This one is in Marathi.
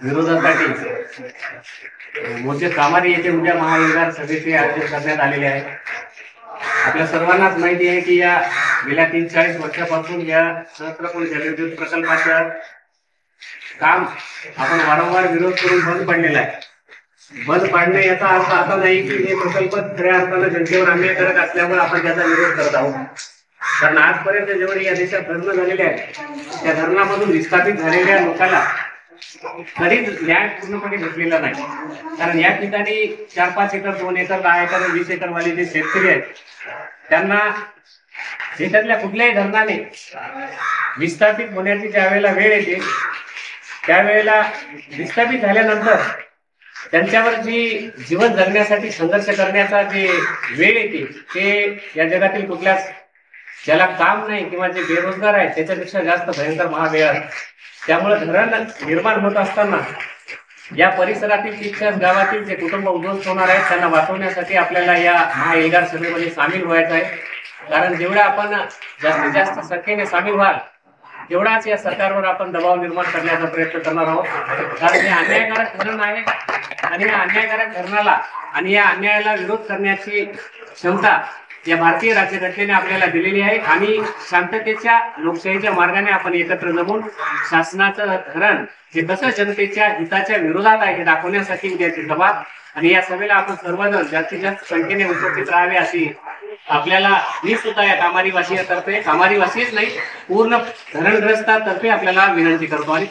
विरोधासाठी मोर्चे कामारी येथे उद्या महाविकास सभेचे आयोजन करण्यात आलेले आहे। आपल्या सर्वांनाच माहिती आहे की या गेल्या 40 वर्षापासून या सहस्त्रकुंड जलविद्युत प्रकल्पाचा काम आपण वारंवार विरोध करून बंद पडलेला आहे। बंद पाडणे याचा अर्थ असा नाही की हे प्रकल्प खऱ्या अर्थाने जनतेवर अन्याय करत असल्यामुळे आपण त्याचा विरोध करत आहोत। कारण आजपर्यंत जेवढे या देशात धरण झालेले आहेत त्या धरणामधून विस्थापित झालेल्या लोकांना कधीच न्याय पूर्णपणे भेटलेला नाही। कारण या ठिकाणी 4-5 एकर 2 एकर 10 एकर 20 एकर वाले जे शेतकरी आहेत त्यांना देशातल्या कुठल्याही धरणाने विस्थापित होण्याची ज्या वेळेला वेळ येते त्यावेळेला विस्थापित झाल्यानंतर त्यांच्यावर जी जीवन जगण्यासाठी संघर्ष करण्याचा जे वेळ येते ते या जगातील कुठल्याच ज्याला काम नाही किंवा जे बेरोजगार आहेत त्याच्यापेक्षा जास्त भयंकर महावेळ आहे। त्यामुळे धरण निर्माण होत असताना या परिसरातील तितक्याच गावातील जे कुटुंब उद्ध्वस्त होणार आहेत त्यांना वाचवण्यासाठी आपल्याला या महाविकास सभेमध्ये सामील व्हायचं आहे। कारण जेवढे आपण जास्तीत जास्त संख्येने सामील व्हाल तेवढाच या सरकारवर आपण दबाव निर्माण करण्याचा प्रयत्न करणार आहोत। कारण हे अन्यायकारक धरण आहे आणि या अन्यायकारक धरणाला आणि या अन्यायाला विरोध करण्याची क्षमता या भारतीय राज्यघटनेने आपल्याला दिलेली आहे आणि शांततेच्या लोकशाहीच्या मार्गाने आपण एकत्र जमून शासनाचं धरण हे कसं जनतेच्या हिताच्या विरोधात आहे हे दाखवण्यासाठी उद्याची सभा आणि या सभेला आपण सर्वजण जास्तीत जास्त संख्येने उपस्थित राहावे अशी आपल्याला मी सुद्धा या कामारीवासीतर्फे कामारीवासीच नाही पूर्ण धरणग्रस्तातर्फे आपल्याला विनंती करतो। आणि